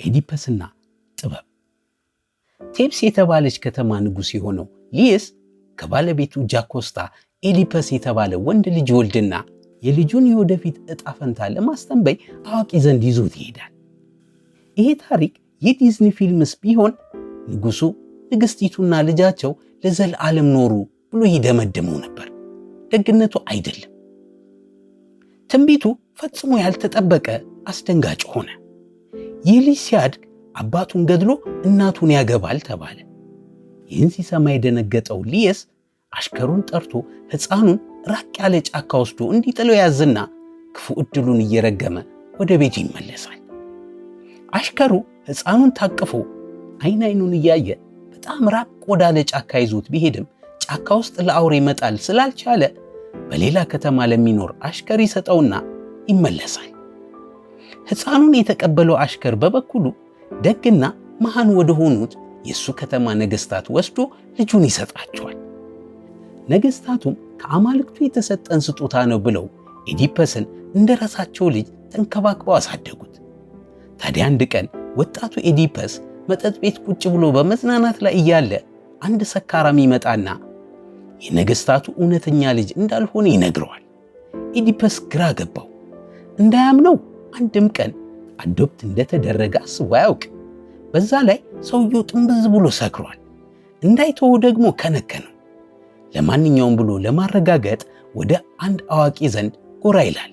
ኤዲፐስና ጥበብ። ቴብስ የተባለች ከተማ ንጉሥ የሆነው ሊየስ ከባለቤቱ ጃኮስታ ኤዲፐስ የተባለ ወንድ ልጅ ወልድና የልጁን የወደፊት ዕጣ ፈንታ ለማስተንበይ አዋቂ ዘንድ ይዞት ይሄዳል። ይሄ ታሪክ የዲዝኒ ፊልምስ ቢሆን ንጉሡ ንግሥቲቱና ልጃቸው ለዘላለም ኖሩ ብሎ ይደመድመው ነበር። ደግነቱ አይደለም። ትንቢቱ ፈጽሞ ያልተጠበቀ አስደንጋጭ ሆነ። ይህ ልጅ ሲያድግ አባቱን ገድሎ እናቱን ያገባል ተባለ። ይህን ሲሰማ የደነገጠው ሊየስ አሽከሩን ጠርቶ ሕፃኑን ራቅ ያለ ጫካ ወስዶ እንዲጥለው ያዝና ክፉ ዕድሉን እየረገመ ወደ ቤቱ ይመለሳል። አሽከሩ ሕፃኑን ታቅፎ አይን አይኑን እያየ በጣም ራቅ ወዳለ ጫካ ይዞት ቢሄድም ጫካ ውስጥ ለአውሬ መጣል ስላልቻለ በሌላ ከተማ ለሚኖር አሽከር ይሰጠውና ይመለሳል። ሕፃኑን የተቀበለው አሽከር በበኩሉ ደግና መሃን ወደ ሆኑት የእሱ ከተማ ነገሥታት ወስዶ ልጁን ይሰጣቸዋል። ነገሥታቱም ከአማልክቱ የተሰጠን ስጦታ ነው ብለው ኤዲፐስን እንደ ራሳቸው ልጅ ተንከባክበው አሳደጉት። ታዲያ አንድ ቀን ወጣቱ ኤዲፐስ መጠጥ ቤት ቁጭ ብሎ በመዝናናት ላይ እያለ አንድ ሰካራም ይመጣና የነገሥታቱ እውነተኛ ልጅ እንዳልሆነ ይነግረዋል። ኤዲፐስ ግራ ገባው። እንዳያምነው አንድም ቀን አዶፕት እንደተደረገ አስቦ አያውቅ። በዛ ላይ ሰውየው ጥንብዝ ብሎ ሰክሯል። እንዳይተው ደግሞ ከነከነው። ለማንኛውም ብሎ ለማረጋገጥ ወደ አንድ አዋቂ ዘንድ ጎራ ይላል።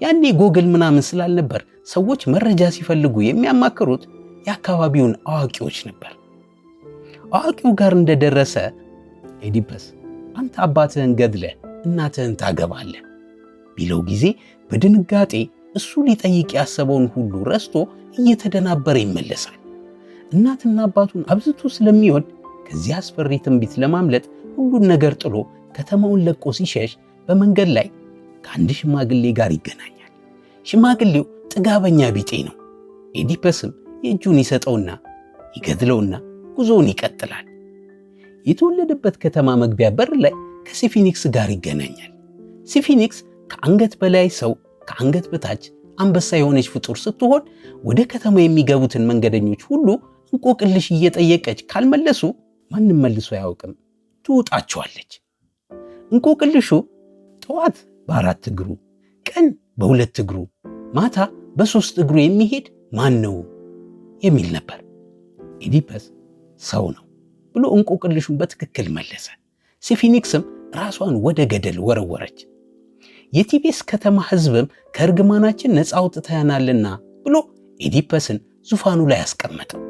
ያኔ ጎግል ምናምን ስላልነበር ሰዎች መረጃ ሲፈልጉ የሚያማክሩት የአካባቢውን አዋቂዎች ነበር። አዋቂው ጋር እንደደረሰ ኤዲፐስ አንተ አባትህን ገድለህ እናትህን ታገባለህ ቢለው ጊዜ በድንጋጤ እሱ ሊጠይቅ ያሰበውን ሁሉ ረስቶ እየተደናበረ ይመለሳል። እናትና አባቱን አብዝቶ ስለሚወድ ከዚህ አስፈሪ ትንቢት ለማምለጥ ሁሉን ነገር ጥሎ ከተማውን ለቆ ሲሸሽ በመንገድ ላይ ከአንድ ሽማግሌ ጋር ይገናኛል። ሽማግሌው ጥጋበኛ ቢጤ ነው። ኤዲፐስም የእጁን ይሰጠውና ይገድለውና ጉዞውን ይቀጥላል። የተወለደበት ከተማ መግቢያ በር ላይ ከሲፊኒክስ ጋር ይገናኛል። ሲፊኒክስ ከአንገት በላይ ሰው ከአንገት በታች አንበሳ የሆነች ፍጡር ስትሆን ወደ ከተማ የሚገቡትን መንገደኞች ሁሉ እንቆቅልሽ እየጠየቀች ካልመለሱ ማንም መልሶ አያውቅም ትውጣቸዋለች። እንቆቅልሹ ጠዋት በ4 እግሩ፣ ቀን በ2 እግሩ፣ ማታ በ3 እግሩ የሚሄድ ማን ነው የሚል ነበር። ኤዲፐስ ሰው ነው ብሎ እንቆቅልሹን በትክክል መለሰ። ሲፊኒክስም ራሷን ወደ ገደል ወረወረች። የቲቤስ ከተማ ሕዝብም ከእርግማናችን ነፃ አውጥተናልና ብሎ ኤዲፐስን ዙፋኑ ላይ አስቀመጠው።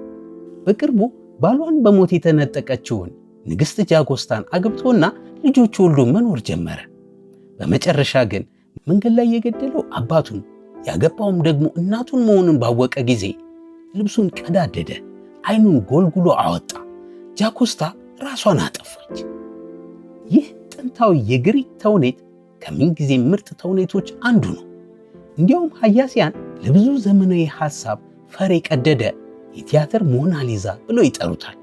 በቅርቡ ባሏን በሞት የተነጠቀችውን ንግሥት ጃጎስታን አግብቶና ልጆች ወልዶ መኖር ጀመረ። በመጨረሻ ግን መንገድ ላይ የገደለው አባቱን ያገባውም ደግሞ እናቱን መሆኑን ባወቀ ጊዜ ልብሱን ቀዳደደ፣ አይኑን ጎልጉሎ አወጣ። ጃኮስታ ራሷን አጠፋች። ይህ ጥንታዊ የግሪክ ተውኔት ከምንጊዜ ምርጥ ተውኔቶች አንዱ ነው። እንዲያውም ሀያሲያን ለብዙ ዘመናዊ ሐሳብ ፈር የቀደደ የቲያትር ሞናሊዛ ብሎ ይጠሩታል።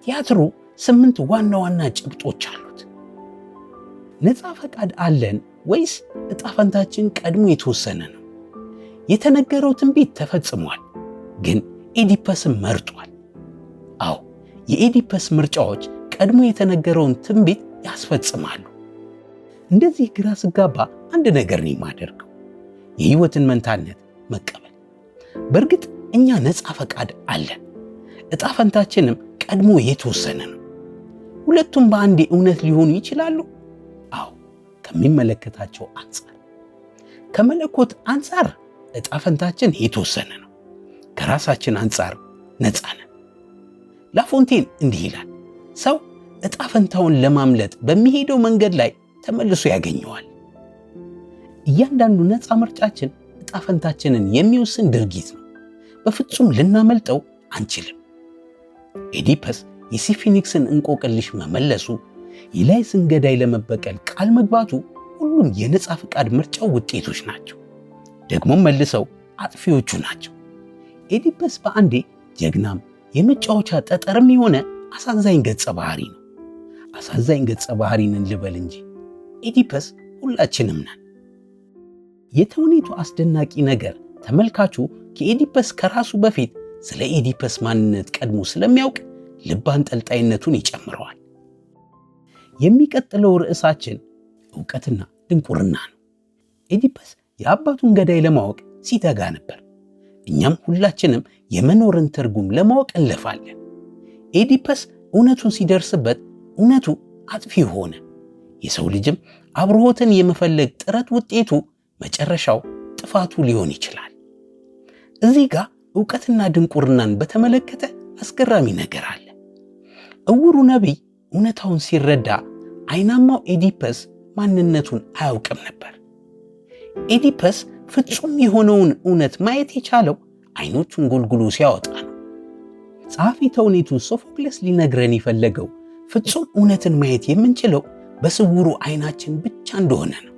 ቲያትሩ 8 ዋና ዋና ጭብጦች አሉት። ነፃ ፈቃድ አለን ወይስ ዕጣ ፈንታችን ቀድሞ የተወሰነ ነው? የተነገረው ትንቢት ተፈጽሟል፣ ግን ኤዲፐስም መርጧል። አዎ፣ የኤዲፐስ ምርጫዎች ቀድሞ የተነገረውን ትንቢት ያስፈጽማሉ። እንደዚህ ግራ ስጋባ አንድ ነገር ነው የማደርገው፣ የሕይወትን መንታነት መቀበል። በእርግጥ እኛ ነፃ ፈቃድ አለን፣ ዕጣ ፈንታችንም ቀድሞ የተወሰነ ነው። ሁለቱም በአንዴ እውነት ሊሆኑ ይችላሉ? አዎ፣ ከሚመለከታቸው አንጻር። ከመለኮት አንጻር ዕጣ ፈንታችን የተወሰነ ነው። ከራሳችን አንጻር ነፃ ነን። ላፎንቴን እንዲህ ይላል፣ ሰው ዕጣ ፈንታውን ለማምለጥ በሚሄደው መንገድ ላይ ተመልሶ ያገኘዋል። እያንዳንዱ ነፃ ምርጫችን ዕጣ ፈንታችንን የሚወስን ድርጊት ነው። በፍጹም ልናመልጠው አንችልም። ኤዲፐስ የሲፊኒክስን እንቆቅልሽ መመለሱ፣ የላይስን ገዳይ ለመበቀል ቃል መግባቱ ሁሉም የነፃ ፈቃድ ምርጫው ውጤቶች ናቸው። ደግሞም መልሰው አጥፊዎቹ ናቸው። ኤዲፐስ በአንዴ ጀግናም የመጫወቻ ጠጠርም የሆነ አሳዛኝ ገጸ ባህሪ ነው። አሳዛኝ ገጸ ባህሪንን ልበል እንጂ ኤዲፐስ ሁላችንም ነን። የተውኔቱ አስደናቂ ነገር ተመልካቹ ከኤዲፐስ ከራሱ በፊት ስለ ኤዲፐስ ማንነት ቀድሞ ስለሚያውቅ ልብ አንጠልጣይነቱን ይጨምረዋል። የሚቀጥለው ርዕሳችን ዕውቀትና ድንቁርና ነው። ኤዲፐስ የአባቱን ገዳይ ለማወቅ ሲተጋ ነበር። እኛም ሁላችንም የመኖርን ትርጉም ለማወቅ እንለፋለን። ኤዲፐስ እውነቱን ሲደርስበት እውነቱ አጥፊ ሆነ። የሰው ልጅም አብርሆትን የመፈለግ ጥረት ውጤቱ መጨረሻው ጥፋቱ ሊሆን ይችላል። እዚህ ጋር ዕውቀትና ድንቁርናን በተመለከተ አስገራሚ ነገር አለ። ዕውሩ ነቢይ እውነታውን ሲረዳ፣ አይናማው ኤዲፐስ ማንነቱን አያውቅም ነበር። ኤዲፐስ ፍጹም የሆነውን እውነት ማየት የቻለው አይኖቹን ጎልጉሎ ሲያወጣ ነው። ጸሐፊ ተውኔቱ ሶፎክለስ ሊነግረን የፈለገው ፍጹም እውነትን ማየት የምንችለው በስውሩ አይናችን ብቻ እንደሆነ ነው።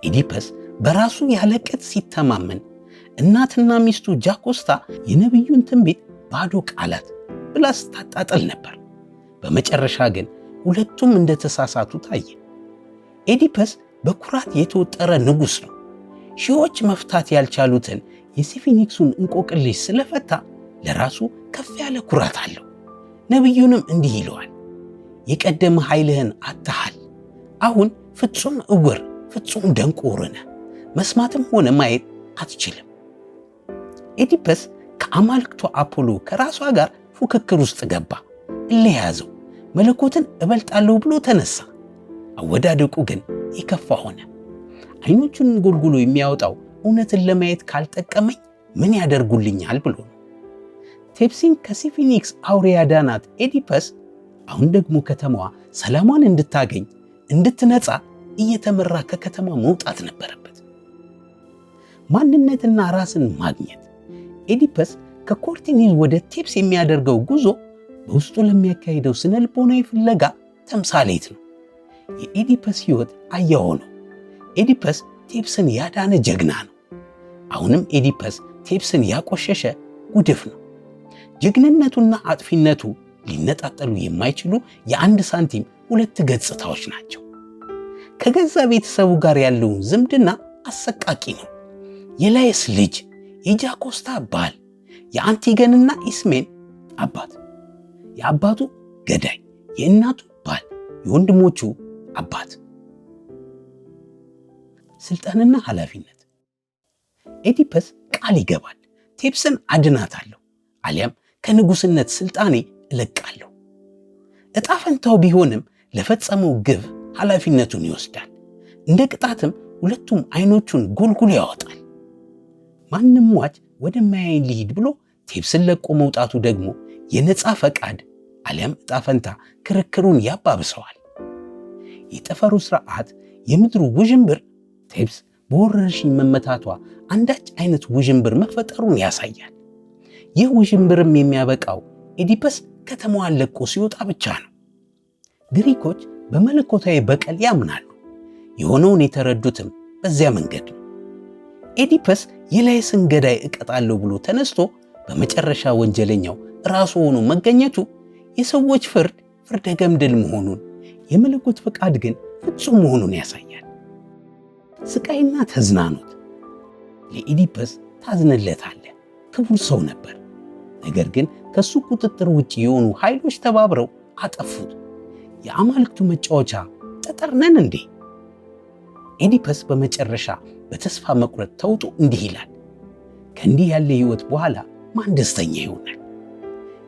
ኤዲፐስ በራሱ ያለቅጥ ሲተማመን፣ እናትና ሚስቱ ጃኮስታ የነቢዩን ትንቢት ባዶ ቃላት ብላ ስታጣጥል ነበር። በመጨረሻ ግን ሁለቱም እንደተሳሳቱ ታየ። ኤዲፐስ በኩራት የተወጠረ ንጉሥ ነው። ሺዎች መፍታት ያልቻሉትን የሲፊኒክሱን እንቆቅልሽ ስለፈታ ለራሱ ከፍ ያለ ኩራት አለው። ነቢዩንም እንዲህ ይለዋል፣ የቀደመ ኃይልህን አጥተሃል። አሁን ፍጹም ዕውር፣ ፍጹም ደንቆር ነህ። መስማትም ሆነ ማየት አትችልም። ኤዲፐስ ከአማልክቷ አፖሎ ከራሷ ጋር ፉክክር ውስጥ ገባ። እለያዘው። መለኮትን እበልጣለሁ ብሎ ተነሳ። አወዳደቁ ግን የከፋ ሆነ። አይኖቹን ጎልጉሎ የሚያወጣው እውነትን ለማየት ካልጠቀመኝ ምን ያደርጉልኛል ብሎ ነው። ቴፕሲን ከሲፊኒክስ አውሬ ያዳናት ኤዲፐስ አሁን ደግሞ ከተማዋ ሰላሟን እንድታገኝ እንድትነጻ እየተመራ ከከተማ መውጣት ነበረበት። ማንነትና ራስን ማግኘት። ኤዲፐስ ከኮርቲኒል ወደ ቴፕስ የሚያደርገው ጉዞ በውስጡ ለሚያካሂደው ስነልቦናዊ ፍለጋ ተምሳሌት ነው። የኤዲፐስ ሕይወት አያው ነው። ኤዲፐስ ቴፕስን ያዳነ ጀግና ነው። አሁንም ኤዲፐስ ቴፕስን ያቆሸሸ ጉድፍ ነው። ጀግንነቱና አጥፊነቱ ሊነጣጠሉ የማይችሉ የአንድ ሳንቲም ሁለት ገጽታዎች ናቸው። ከገዛ ቤተሰቡ ጋር ያለውን ዝምድና አሰቃቂ ነው። የላየስ ልጅ፣ የጃኮስታ ባል፣ የአንቲገንና ኢስሜን አባት፣ የአባቱ ገዳይ፣ የእናቱ ባል፣ የወንድሞቹ አባት። ስልጣንና ኃላፊነት። ኤዲፐስ ቃል ይገባል፣ ቴፕስን አድናታለሁ አሊያም ከንጉስነት ስልጣኔ እለቃለሁ። ዕጣ ፈንታው ቢሆንም ለፈጸመው ግፍ ኃላፊነቱን ይወስዳል። እንደ ቅጣትም ሁለቱም አይኖቹን ጎልጉሎ ያወጣል። ማንም ሟች ወደማያየኝ ልሂድ ብሎ ቴፕስን ለቆ መውጣቱ ደግሞ የነፃ ፈቃድ አሊያም ዕጣ ፈንታ ክርክሩን ያባብሰዋል። የጠፈሩ ሥርዓት፣ የምድሩ ውዥንብር ቴፕስ በወረርሽኝ መመታቷ አንዳች አይነት ውዥንብር መፈጠሩን ያሳያል። ይህ ውዥንብርም የሚያበቃው ኤዲፐስ ከተማዋን ለቆ ሲወጣ ብቻ ነው። ግሪኮች በመለኮታዊ በቀል ያምናሉ። የሆነውን የተረዱትም በዚያ መንገድ ነው። ኤዲፐስ የላየስን ገዳይ እቀጣለሁ ብሎ ተነስቶ በመጨረሻ ወንጀለኛው ራሱ ሆኖ መገኘቱ የሰዎች ፍርድ ፍርደ ገምድል መሆኑን፣ የመለኮት ፈቃድ ግን ፍጹም መሆኑን ያሳያል። ስቃይና ተዝናኖት። ለኤዲፐስ ታዝንለታለህ። ክቡር ሰው ነበር። ነገር ግን ከሱ ቁጥጥር ውጭ የሆኑ ኃይሎች ተባብረው አጠፉት። የአማልክቱ መጫወቻ ጠጠር ነን እንዴ? ኤዲፐስ በመጨረሻ በተስፋ መቁረጥ ተውጦ እንዲህ ይላል፣ ከእንዲህ ያለ ሕይወት በኋላ ማን ደስተኛ ይሆናል?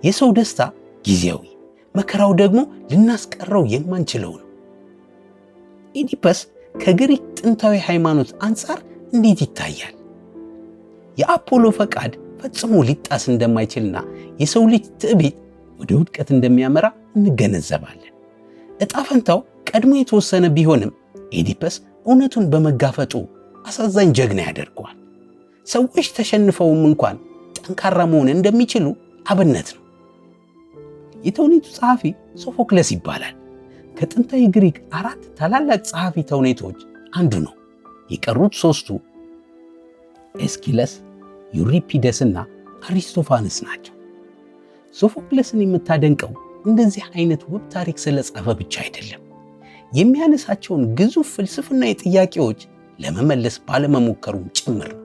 የሰው ደስታ ጊዜያዊ፣ መከራው ደግሞ ልናስቀረው የማንችለው ነው። ኤዲፐስ ከግሪክ ጥንታዊ ሃይማኖት አንጻር እንዴት ይታያል? የአፖሎ ፈቃድ ፈጽሞ ሊጣስ እንደማይችልና የሰው ልጅ ትዕቢት ወደ ውድቀት እንደሚያመራ እንገነዘባለን። ዕጣ ፈንታው ቀድሞ የተወሰነ ቢሆንም ኤዲፐስ እውነቱን በመጋፈጡ አሳዛኝ ጀግና ያደርገዋል። ሰዎች ተሸንፈውም እንኳን ጠንካራ መሆን እንደሚችሉ አብነት ነው። የተውኔቱ ጸሐፊ ሶፎክለስ ይባላል። ከጥንታዊ ግሪክ 4 ታላላቅ ጸሐፊ ተውኔቶች አንዱ ነው። የቀሩት 3ቱ ኤስኪለስ፣ ዩሪፒደስና አሪስቶፋንስ ናቸው። ሶፎክለስን የምታደንቀው እንደዚህ አይነት ውብ ታሪክ ስለጻፈ ብቻ አይደለም፣ የሚያነሳቸውን ግዙፍ ፍልስፍናዊ ጥያቄዎች ለመመለስ ባለመሞከሩም ጭምር ነው።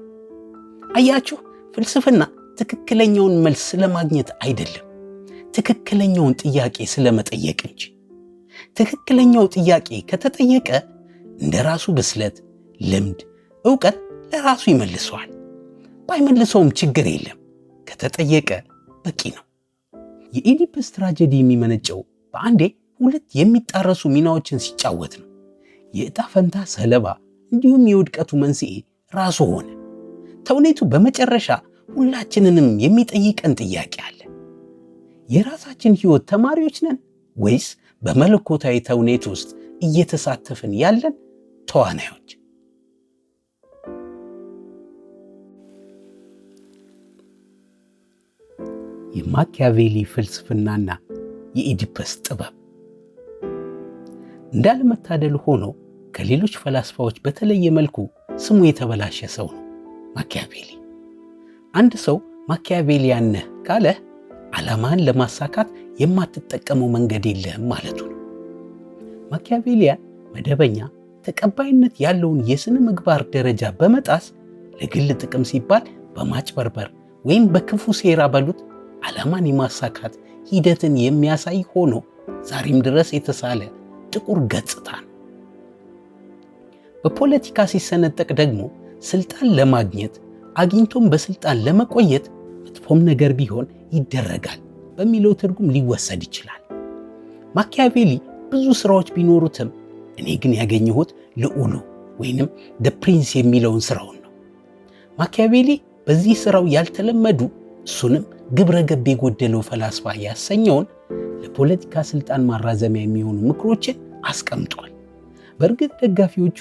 አያችሁ፣ ፍልስፍና ትክክለኛውን መልስ ስለማግኘት አይደለም፣ ትክክለኛውን ጥያቄ ስለመጠየቅ እንጂ። ትክክለኛው ጥያቄ ከተጠየቀ እንደ ራሱ ብስለት፣ ልምድ፣ ዕውቀት ለራሱ ይመልሰዋል። ባይመልሰውም ችግር የለም፣ ከተጠየቀ በቂ ነው። የኢዲፐስ ትራጀዲ የሚመነጨው በአንዴ ሁለት የሚጣረሱ ሚናዎችን ሲጫወት ነው። የዕጣ ፈንታ ሰለባ እንዲሁም የውድቀቱ መንስኤ ራሱ ሆነ። ተውኔቱ በመጨረሻ ሁላችንንም የሚጠይቀን ጥያቄ አለ። የራሳችን ሕይወት ተማሪዎች ነን ወይስ በመለኮታዊ ተውኔት ውስጥ እየተሳተፍን ያለን ተዋናዮች? የማኪያቬሊ ፍልስፍናና የኢዲፐስ ጥበብ። እንዳለመታደል ሆኖ ከሌሎች ፈላስፋዎች በተለየ መልኩ ስሙ የተበላሸ ሰው ነው ማኪያቬሊ። አንድ ሰው ማኪያቬሊያን ነህ ካለህ ዓላማህን ለማሳካት የማትጠቀመው መንገድ የለህም ማለቱ ነው። ማኪያቬሊያን መደበኛ ተቀባይነት ያለውን የሥነ ምግባር ደረጃ በመጣስ ለግል ጥቅም ሲባል በማጭበርበር ወይም በክፉ ሴራ በሉት ዓላማን የማሳካት ሂደትን የሚያሳይ ሆኖ ዛሬም ድረስ የተሳለ ጥቁር ገጽታ ነው። በፖለቲካ ሲሰነጠቅ ደግሞ ስልጣን ለማግኘት አግኝቶም በስልጣን ለመቆየት መጥፎም ነገር ቢሆን ይደረጋል በሚለው ትርጉም ሊወሰድ ይችላል። ማኪያቬሊ ብዙ ስራዎች ቢኖሩትም እኔ ግን ያገኘሁት ልዑሉ ወይንም ደ ፕሪንስ የሚለውን ስራውን ነው። ማኪያቬሊ በዚህ ስራው ያልተለመዱ እሱንም ግብረ ገብ የጎደለው ፈላስፋ ያሰኘውን ለፖለቲካ ስልጣን ማራዘሚያ የሚሆኑ ምክሮችን አስቀምጧል። በእርግጥ ደጋፊዎቹ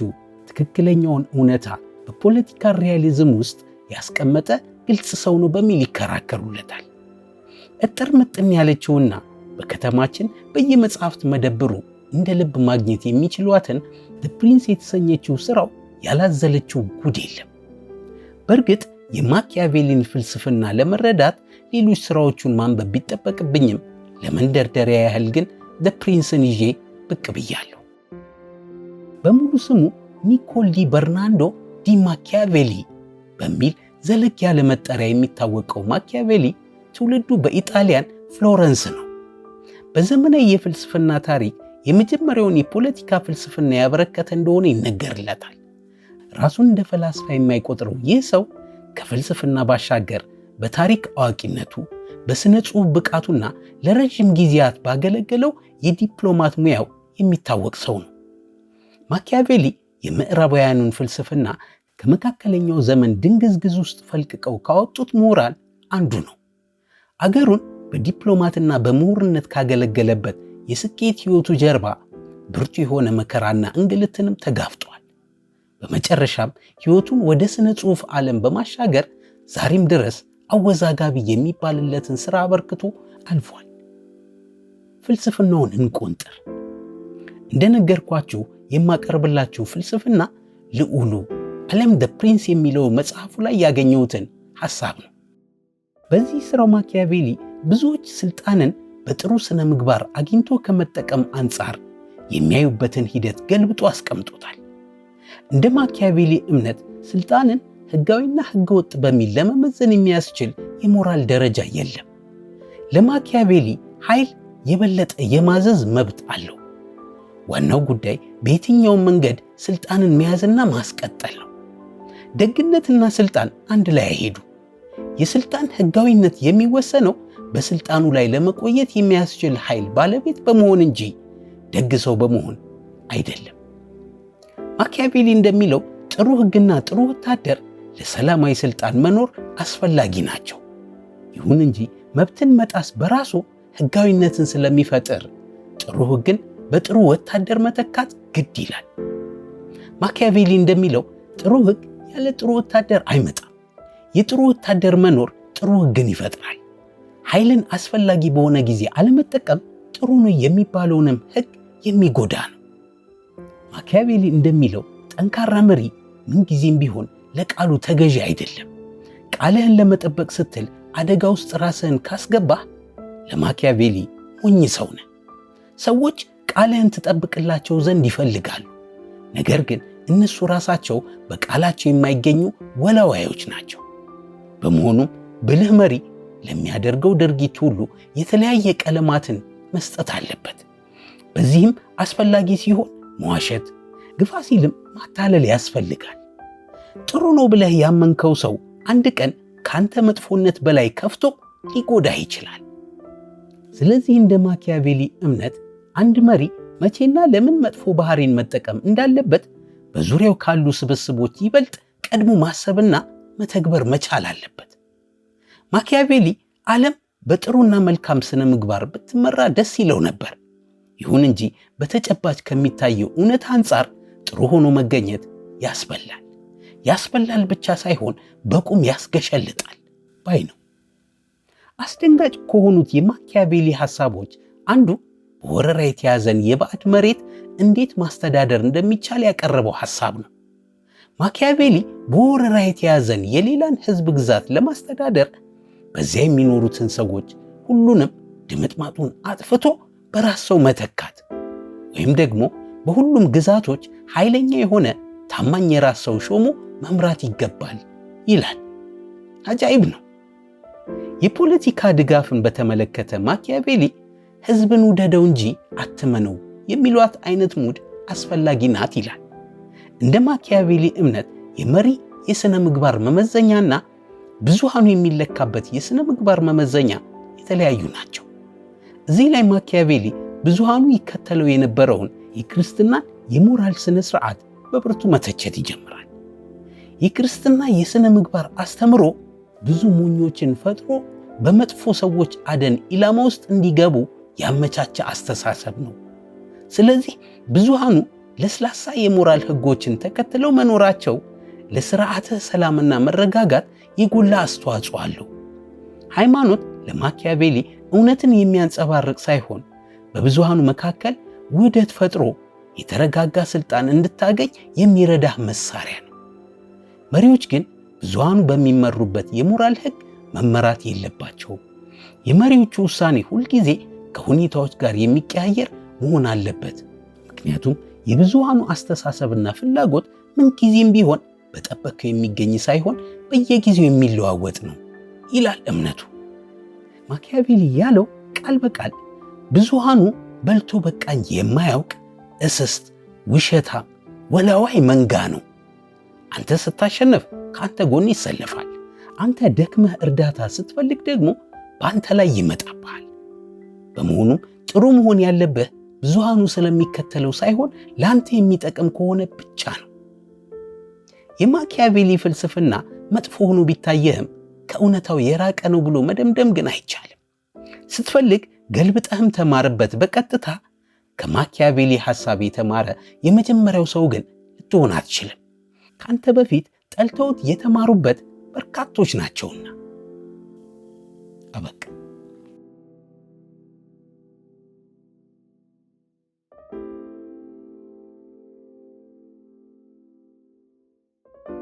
ትክክለኛውን እውነታ በፖለቲካ ሪያሊዝም ውስጥ ያስቀመጠ ግልጽ ሰው ነው በሚል ይከራከሩለታል። እጥር ምጥን ያለችውና በከተማችን በየመጽሐፍት መደብሩ እንደ ልብ ማግኘት የሚችሏትን ዘ ፕሪንስ የተሰኘችው ስራው ያላዘለችው ጉድ የለም። በእርግጥ የማኪያቬሊን ፍልስፍና ለመረዳት ሌሎች ስራዎቹን ማንበብ ቢጠበቅብኝም ለመንደርደሪያ ያህል ግን ዘ ፕሪንስን ይዤ ብቅ ብያለሁ። በሙሉ ስሙ ኒኮል ዲ በርናንዶ ዲ ማኪያቬሊ በሚል ዘለግ ያለ መጠሪያ የሚታወቀው ማኪያቬሊ ትውልዱ በኢጣሊያን ፍሎረንስ ነው። በዘመናዊ የፍልስፍና ታሪክ የመጀመሪያውን የፖለቲካ ፍልስፍና ያበረከተ እንደሆነ ይነገርለታል። ራሱን እንደ ፈላስፋ የማይቆጥረው ይህ ሰው ከፍልስፍና ባሻገር በታሪክ አዋቂነቱ፣ በሥነ ጽሑፍ ብቃቱና ለረዥም ጊዜያት ባገለገለው የዲፕሎማት ሙያው የሚታወቅ ሰው ነው። ማኪያቬሊ የምዕራባውያኑን ፍልስፍና ከመካከለኛው ዘመን ድንግዝግዝ ውስጥ ፈልቅቀው ካወጡት ምሁራን አንዱ ነው። አገሩን በዲፕሎማትና በምሁርነት ካገለገለበት የስኬት ሕይወቱ ጀርባ ብርቱ የሆነ መከራና እንግልትንም ተጋፍጧል። በመጨረሻም ሕይወቱን ወደ ሥነ ጽሑፍ ዓለም በማሻገር ዛሬም ድረስ አወዛጋቢ የሚባልለትን ሥራ አበርክቶ አልፏል። ፍልስፍናውን እንቆንጥር። እንደነገርኳችሁ የማቀርብላችሁ ፍልስፍና ልዑሉ ዓለም ደ ፕሪንስ የሚለው መጽሐፉ ላይ ያገኘሁትን ሐሳብ ነው። በዚህ ሥራው ማኪያቬሊ ብዙዎች ሥልጣንን በጥሩ ሥነ ምግባር አግኝቶ ከመጠቀም አንጻር የሚያዩበትን ሂደት ገልብጦ አስቀምጦታል። እንደ ማኪያቬሊ እምነት ሥልጣንን ሕጋዊና ሕገወጥ በሚል ለመመዘን የሚያስችል የሞራል ደረጃ የለም። ለማኪያቬሊ ኃይል የበለጠ የማዘዝ መብት አለው። ዋናው ጉዳይ በየትኛውም መንገድ ሥልጣንን መያዝና ማስቀጠል ነው። ደግነትና ሥልጣን አንድ ላይ አይሄዱ። የሥልጣን ሕጋዊነት የሚወሰነው በሥልጣኑ ላይ ለመቆየት የሚያስችል ኃይል ባለቤት በመሆን እንጂ ደግ ሰው በመሆን አይደለም። ማኪያቬሊ እንደሚለው ጥሩ ሕግና ጥሩ ወታደር ለሰላማዊ ሥልጣን መኖር አስፈላጊ ናቸው። ይሁን እንጂ መብትን መጣስ በራሱ ሕጋዊነትን ስለሚፈጥር ጥሩ ሕግን በጥሩ ወታደር መተካት ግድ ይላል። ማኪያቬሊ እንደሚለው ጥሩ ሕግ ያለ ጥሩ ወታደር አይመጣም። የጥሩ ወታደር መኖር ጥሩ ሕግን ይፈጥራል። ኃይልን አስፈላጊ በሆነ ጊዜ አለመጠቀም ጥሩ ነው የሚባለውንም ሕግ የሚጎዳ ነው። ማኪያቬሊ እንደሚለው ጠንካራ መሪ ምንጊዜም ቢሆን ለቃሉ ተገዢ አይደለም። ቃልህን ለመጠበቅ ስትል አደጋ ውስጥ ራስህን ካስገባህ ለማኪያቬሊ ሞኝ ሰው ነህ። ሰዎች ቃልህን ትጠብቅላቸው ዘንድ ይፈልጋሉ። ነገር ግን እነሱ ራሳቸው በቃላቸው የማይገኙ ወላዋዮች ናቸው። በመሆኑም ብልህ መሪ ለሚያደርገው ድርጊት ሁሉ የተለያየ ቀለማትን መስጠት አለበት። በዚህም አስፈላጊ ሲሆን መዋሸት፣ ግፋ ሲልም ማታለል ያስፈልጋል። ጥሩ ነው ብለህ ያመንከው ሰው አንድ ቀን ካንተ መጥፎነት በላይ ከፍቶ ሊጎዳህ ይችላል። ስለዚህ እንደ ማኪያቬሊ እምነት አንድ መሪ መቼና ለምን መጥፎ ባህሪን መጠቀም እንዳለበት በዙሪያው ካሉ ስብስቦች ይበልጥ ቀድሞ ማሰብና መተግበር መቻል አለበት። ማኪያቬሊ ዓለም በጥሩና መልካም ስነ ምግባር ብትመራ ደስ ይለው ነበር። ይሁን እንጂ በተጨባጭ ከሚታየው እውነት አንጻር ጥሩ ሆኖ መገኘት ያስበላል። ያስበላል ብቻ ሳይሆን በቁም ያስገሸልጣል ባይ ነው። አስደንጋጭ ከሆኑት የማኪያቬሊ ሐሳቦች አንዱ በወረራ የተያዘን የባዕድ መሬት እንዴት ማስተዳደር እንደሚቻል ያቀረበው ሐሳብ ነው። ማኪያቬሊ በወረራ የተያዘን የሌላን ሕዝብ ግዛት ለማስተዳደር በዚያ የሚኖሩትን ሰዎች ሁሉንም ድምጥማጡን አጥፍቶ በራስ ሰው መተካት ወይም ደግሞ በሁሉም ግዛቶች ኃይለኛ የሆነ ታማኝ የራስ ሰው ሾሞ መምራት ይገባል ይላል። አጃይብ ነው። የፖለቲካ ድጋፍን በተመለከተ ማኪያቬሊ ሕዝብን ውደደው እንጂ አትመነው የሚሏት አይነት ሙድ አስፈላጊ ናት ይላል። እንደ ማኪያቬሊ እምነት የመሪ የሥነ ምግባር መመዘኛና ብዙሃኑ የሚለካበት የሥነ ምግባር መመዘኛ የተለያዩ ናቸው። እዚህ ላይ ማኪያቬሊ ብዙሃኑ ይከተለው የነበረውን የክርስትናን የሞራል ሥነ ሥርዓት በብርቱ መተቸት ይጀምራል። የክርስትና የሥነ ምግባር አስተምሮ ብዙ ሞኞችን ፈጥሮ በመጥፎ ሰዎች አደን ኢላማ ውስጥ እንዲገቡ ያመቻቸ አስተሳሰብ ነው። ስለዚህ ብዙሃኑ ለስላሳ የሞራል ሕጎችን ተከትለው መኖራቸው ለሥርዓተ ሰላምና መረጋጋት የጎላ አስተዋጽኦ አለው። ሃይማኖት ለማኪያቬሊ እውነትን የሚያንጸባርቅ ሳይሆን በብዙሃኑ መካከል ውህደት ፈጥሮ የተረጋጋ ሥልጣን እንድታገኝ የሚረዳህ መሳሪያ ነው። መሪዎች ግን ብዙሃኑ በሚመሩበት የሞራል ሕግ መመራት የለባቸውም። የመሪዎቹ ውሳኔ ሁልጊዜ ከሁኔታዎች ጋር የሚቀያየር መሆን አለበት። ምክንያቱም የብዙሃኑ አስተሳሰብና ፍላጎት ምንጊዜም ቢሆን በጠበቀው የሚገኝ ሳይሆን በየጊዜው የሚለዋወጥ ነው ይላል እምነቱ። ማኪያቬሊ ያለው ቃል በቃል ብዙሃኑ በልቶ በቃኝ የማያውቅ እስስት፣ ውሸታም፣ ወላዋይ መንጋ ነው። አንተ ስታሸነፍ ከአንተ ጎን ይሰለፋል። አንተ ደክመህ እርዳታ ስትፈልግ ደግሞ በአንተ ላይ ይመጣብሃል። በመሆኑም ጥሩ መሆን ያለብህ ብዙሃኑ ስለሚከተለው ሳይሆን ለአንተ የሚጠቅም ከሆነ ብቻ ነው። የማኪያቬሊ ፍልስፍና መጥፎ ሆኖ ቢታየህም ከእውነታው የራቀ ነው ብሎ መደምደም ግን አይቻልም። ስትፈልግ ገልብጠህም ተማርበት። በቀጥታ ከማኪያቬሊ ሐሳብ የተማረ የመጀመሪያው ሰው ግን ልትሆን አትችልም። ካንተ በፊት ጠልተውት የተማሩበት በርካቶች ናቸውና።